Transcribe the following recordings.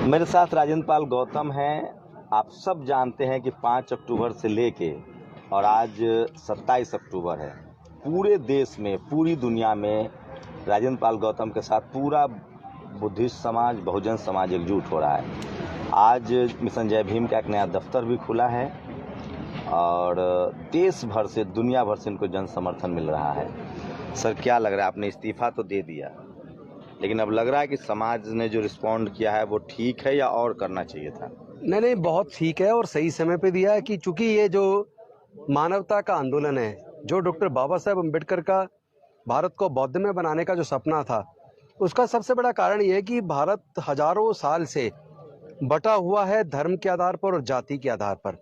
मेरे साथ राजेंद्र पाल गौतम हैं। आप सब जानते हैं कि 5 अक्टूबर से लेके और आज 27 अक्टूबर है। पूरे देश में, पूरी दुनिया में राजेंद्र पाल गौतम के साथ पूरा बुद्धिस्ट समाज, बहुजन समाज एकजुट हो रहा है। आज मिशन जय भीम का एक नया दफ्तर भी खुला है और देश भर से, दुनिया भर से इनको जन समर्थन मिल रहा है। सर, क्या लग रहा है? आपने इस्तीफा तो दे दिया, लेकिन अब लग रहा है कि समाज ने जो रिस्पॉन्ड किया है वो ठीक है या और करना चाहिए था? नहीं, बहुत ठीक है और सही समय पे दिया है कि चूंकि ये जो मानवता का आंदोलन है, जो डॉक्टर बाबा साहेब अम्बेडकर का भारत को बौद्धमय बनाने का जो सपना था, उसका सबसे बड़ा कारण ये है कि भारत हजारों साल से बटा हुआ है धर्म के आधार पर और जाति के आधार पर,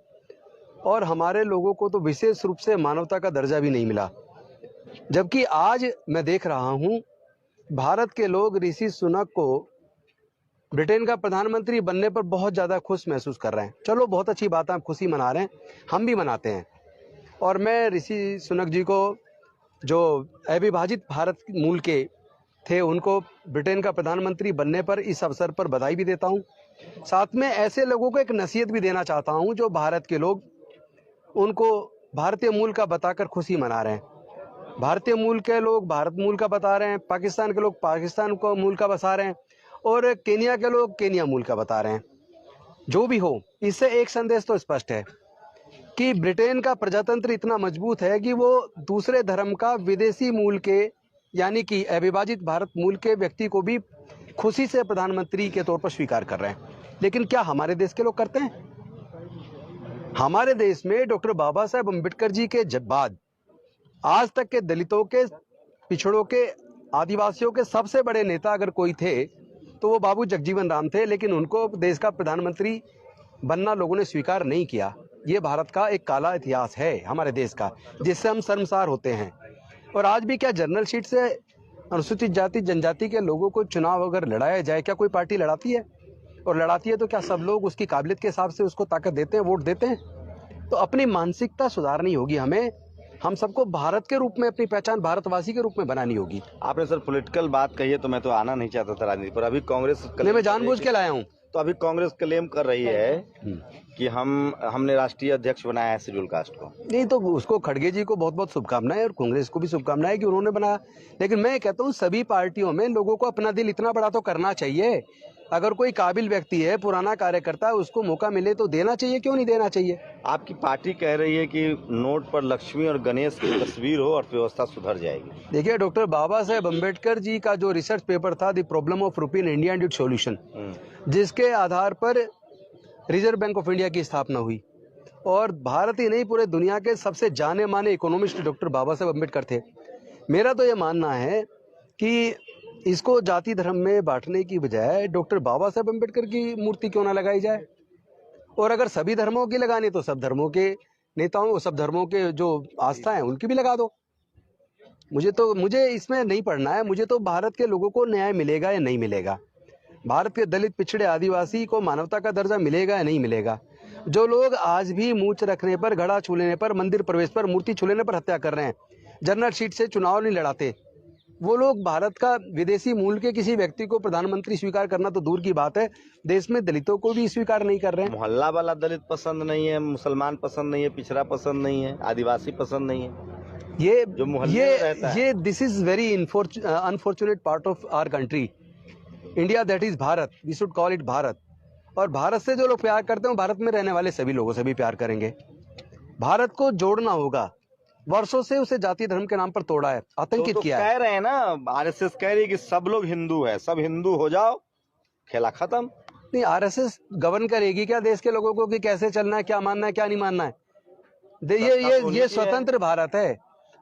और हमारे लोगों को तो विशेष रूप से मानवता का दर्जा भी नहीं मिला। जबकि आज मैं देख रहा हूँ भारत के लोग ऋषि सुनक को ब्रिटेन का प्रधानमंत्री बनने पर बहुत ज़्यादा खुश महसूस कर रहे हैं। चलो, बहुत अच्छी बात है, आप खुशी मना रहे हैं, हम भी मनाते हैं। और मैं ऋषि सुनक जी को, जो अविभाजित भारत मूल के थे, उनको ब्रिटेन का प्रधानमंत्री बनने पर इस अवसर पर बधाई भी देता हूं। साथ में ऐसे लोगों को एक नसीहत भी देना चाहता हूं जो भारत के लोग उनको भारतीय मूल का बताकर खुशी मना रहे हैं। भारतीय मूल के लोग भारत मूल का बता रहे हैं, पाकिस्तान के लोग पाकिस्तान को मूल का बता रहे हैं, और केनिया के लोग केनिया मूल का बता रहे हैं। जो भी हो, इससे एक संदेश तो स्पष्ट है कि ब्रिटेन का प्रजातंत्र इतना मजबूत है कि वो दूसरे धर्म का विदेशी मूल के, यानी कि अविभाजित भारत मूल के व्यक्ति को भी खुशी से प्रधानमंत्री के तौर पर स्वीकार कर रहे हैं। लेकिन क्या हमारे देश के लोग करते हैं? हमारे देश में डॉक्टर बाबा साहेब अम्बेडकर जी के बाद आज तक के दलितों के, पिछड़ों के, आदिवासियों के सबसे बड़े नेता अगर कोई थे तो वो बाबू जगजीवन राम थे, लेकिन उनको देश का प्रधानमंत्री बनना लोगों ने स्वीकार नहीं किया। ये भारत का एक काला इतिहास है हमारे देश का, जिससे हम शर्मसार होते हैं। और आज भी क्या जनरल सीट से अनुसूचित जाति जनजाति के लोगों को चुनाव अगर लड़ाया जाए, क्या कोई पार्टी लड़ाती है? और लड़ाती है तो क्या सब लोग उसकी काबिलियत के हिसाब से उसको ताकत देते हैं, वोट देते हैं? तो अपनी मानसिकता सुधारनी होगी हमें। हम सबको भारत के रूप में अपनी पहचान भारतवासी के रूप में बनानी होगी। आपने सर पॉलिटिकल बात कही है तो मैं तो आना नहीं चाहता था राजनीति पर। अभी कांग्रेस नहीं, मैं जानबूझ के लाया हूँ। तो अभी कांग्रेस क्लेम कर रही है कि हमने राष्ट्रीय अध्यक्ष बनाया है शेड्यूल कास्ट को। नहीं, तो उसको, खड़गे जी को बहुत बहुत शुभकामनाएं और कांग्रेस को भी शुभकामनाएं कि उन्होंने बनाया। लेकिन मैं कहता हूँ सभी पार्टियों में लोगों को अपना दिल इतना बड़ा तो करना चाहिए। अगर कोई काबिल व्यक्ति है, पुराना कार्यकर्ता, उसको मौका मिले तो देना चाहिए, क्यों नहीं देना चाहिए? आपकी पार्टी कह रही है कि नोट पर लक्ष्मी और गणेश की तस्वीर हो, अर्थव्यवस्था सुधर जाएगी। देखिए, डॉक्टर बाबा साहेब अम्बेडकर जी का जो रिसर्च पेपर था, द प्रॉब्लम ऑफ रूपी in India and it's solution, जिसके आधार पर रिजर्व बैंक ऑफ इंडिया की स्थापना हुई, और भारत ही नहीं पूरे दुनिया के सबसे जाने माने इकोनॉमिस्ट डॉक्टर बाबा साहेब अम्बेडकर थे। मेरा तो ये मानना है कि इसको जाति धर्म में बांटने की बजाय डॉक्टर बाबा साहेब अम्बेडकर की मूर्ति क्यों ना लगाई जाए? और अगर सभी धर्मों की लगानी तो सब धर्मों के नेताओं, सब धर्मों के जो आस्था है उनकी भी लगा दो। मुझे इसमें नहीं पढ़ना है। मुझे तो भारत के लोगों को न्याय मिलेगा या नहीं मिलेगा, भारत के दलित, पिछड़े, आदिवासी को मानवता का दर्जा मिलेगा या नहीं मिलेगा। जो लोग आज भी मूंछ रखने पर, घड़ा छू लेने पर, मंदिर प्रवेश पर, मूर्ति छू लेने पर हत्या कर रहे हैं, जनरल सीट से चुनाव नहीं लड़ाते, वो लोग भारत का विदेशी मूल के किसी व्यक्ति को प्रधानमंत्री स्वीकार करना तो दूर की बात है, देश में दलितों को भी स्वीकार नहीं कर रहे हैं। मोहल्ला वाला दलित पसंद नहीं है, मुसलमान पसंद नहीं है, पिछड़ा पसंद नहीं है, आदिवासी पसंद नहीं है। ये जो मोहल्ले में रहता है, this is very unfortunate part of our country India, that is Bharat, we should call it Bharat. और भारत से जो लोग प्यार करते हैं, भारत में रहने वाले सभी लोगों से भी प्यार करेंगे। भारत को जोड़ना होगा। वर्षों से उसे जाति धर्म के नाम पर तोड़ा है, आतंकित किया है। कह रहे हैं ना, आरएसएस कह रही है कि सब लोग हिंदू है, सब हिंदू हो जाओ, खेला खत्म। नहीं, आरएसएस गवर्न करेगी क्या देश के लोगों को कि कैसे चलना है, क्या मानना है, क्या नहीं मानना है? ये स्वतंत्र भारत है,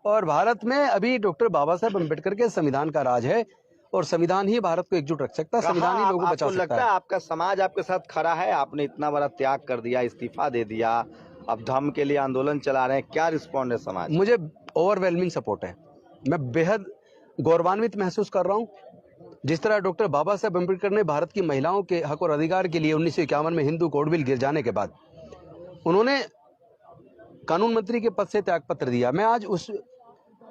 और भारत में अभी डॉक्टर बाबा साहेब अम्बेडकर के संविधान का राज है, और संविधान ही भारत को एकजुट रख सकता है, संविधान ही लोगों को बचा सकता है। लगता है आपका समाज आपके साथ खड़ा है? आपने इतना बड़ा त्याग कर दिया, इस्तीफा दे दिया, अब धर्म के लिए आंदोलन चला रहे हैं, क्या रिस्पॉन्ड है समाज? मुझे ओवरवेलमिंग सपोर्ट है। मैं बेहद गौरवान्वित महसूस कर रहा हूँ। जिस तरह डॉक्टर बाबा साहेब अम्बेडकर ने भारत की महिलाओं के हक और अधिकार के लिए 1951 में हिंदू कोड बिल गिर जाने के बाद उन्होंने कानून मंत्री के पद से त्यागपत्र दिया, मैं आज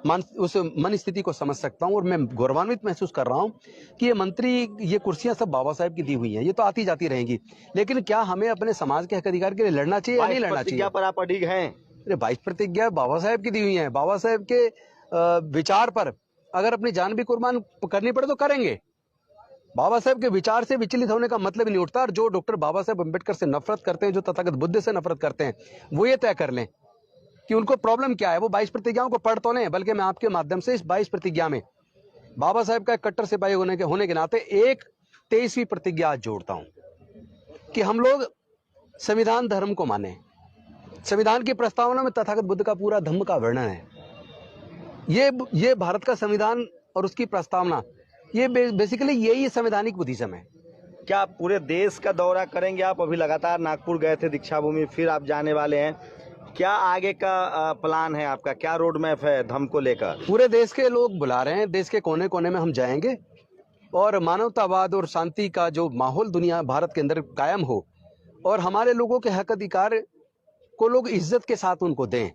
उस मन स्थिति को समझ सकता हूं और मैं गौरवान्वित महसूस कर रहा हूं कि ये मंत्री, ये कुर्सियां सब बाबा साहेब की दी हुई हैं, ये तो आती जाती रहेंगी, लेकिन क्या हमें अपने समाज के हक अधिकार के लिए लड़ना चाहिए या नहीं लड़ना चाहिए? पर आप अडिग हैं? अरे 22 प्रतिज्ञा बाबा साहेब की दी हुई है। बाबा साहेब के विचार पर अगर अपनी जान भी कुर्बान करनी पड़े तो करेंगे। बाबा साहेब के विचार से विचलित होने का मतलब ही नहीं उठता। और जो डॉक्टर बाबा साहेब अम्बेडकर से नफरत करते हैं, जो तथागत बुद्ध से नफरत करते हैं, वो ये तय कर लें कि उनको प्रॉब्लम क्या है। वो 22 प्रतिज्ञाओं को पढ़ तो लें, बल्कि मैं आपके माध्यम से इस 22 प्रतिज्ञा में बाबा साहेब का एक कट्टर सिपाही होने के नाते एक 23वीं प्रतिज्ञा आज जोड़ता हूं कि हम लोग संविधान धर्म को माने। संविधान की प्रस्तावना में तथागत बुद्ध का पूरा धम्म का वर्णन है। ये भारत का संविधान और उसकी प्रस्तावना, ये बेसिकली यही संवैधानिक बुद्धिज्म है। क्या पूरे देश का दौरा करेंगे आप? अभी लगातार नागपुर गए थे दीक्षा भूमि, फिर आप जाने वाले हैं। क्या आगे का प्लान है आपका? क्या रोड मैप है धम्म को लेकर? पूरे देश के लोग बुला रहे हैं, देश के कोने कोने में हम जाएंगे और मानवतावाद और शांति का जो माहौल दुनिया भारत के अंदर कायम हो और हमारे लोगों के हक अधिकार को लोग इज्जत के साथ उनको दें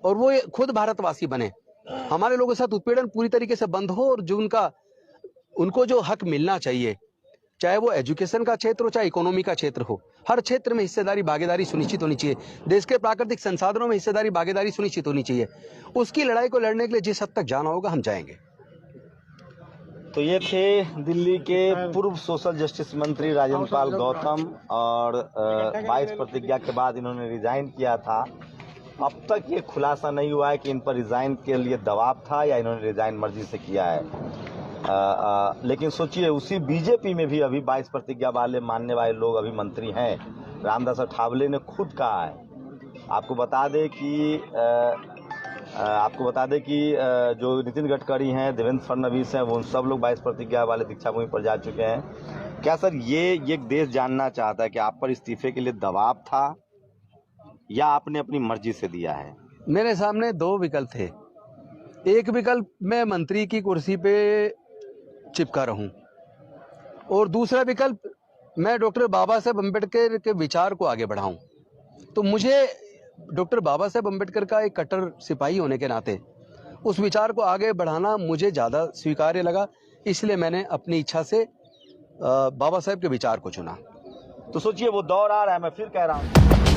और वो खुद भारतवासी बने। हमारे लोगों के साथ उत्पीड़न पूरी तरीके से बंद हो और जो उनको जो हक मिलना चाहिए, चाहे वो एजुकेशन का क्षेत्र हो, चाहे इकोनॉमी का क्षेत्र हो, हर क्षेत्र में हिस्सेदारी भागीदारी सुनिश्चित होनी चाहिए। देश के प्राकृतिक संसाधनों में हिस्सेदारी भागीदारी सुनिश्चित होनी चाहिए। उसकी लड़ाई को लड़ने के लिए जिस हद तक जाना होगा हम जाएंगे। तो ये थे दिल्ली के पूर्व सोशल जस्टिस मंत्री राजेंद्र पाल गौतम और 22 प्रतिज्ञा के बाद इन्होंने रिजाइन किया था। अब तक ये खुलासा नहीं हुआ है कि इन पर रिजाइन के लिए दबाव था या इन्होंने रिजाइन मर्जी से किया है। लेकिन सोचिए, उसी बीजेपी में भी अभी 22 प्रतिज्ञा वाले मानने वाले लोग अभी मंत्री हैं। रामदास अठावले ने खुद कहा है। आपको बता दें कि जो नितिन गडकरी हैं, देवेंद्र फडणवीस हैं, वो सब लोग 22 प्रतिज्ञा वाले दीक्षा भूमि पर जा चुके हैं। क्या सर ये देश जानना चाहता है कि आप पर इस्तीफे के लिए दबाव था या आपने अपनी मर्जी से दिया है? मेरे सामने दो विकल्प थे। एक विकल्प मैं मंत्री की कुर्सी पे चिपका रहूं और दूसरा विकल्प मैं डॉक्टर बाबा साहेब अम्बेडकर के विचार को आगे बढ़ाऊं। तो मुझे डॉक्टर बाबा साहेब अम्बेडकर का एक कट्टर सिपाही होने के नाते उस विचार को आगे बढ़ाना मुझे ज़्यादा स्वीकार्य लगा, इसलिए मैंने अपनी इच्छा से बाबा साहेब के विचार को चुना। तो सोचिए, वो दौर आ रहा है, मैं फिर कह रहा हूँ।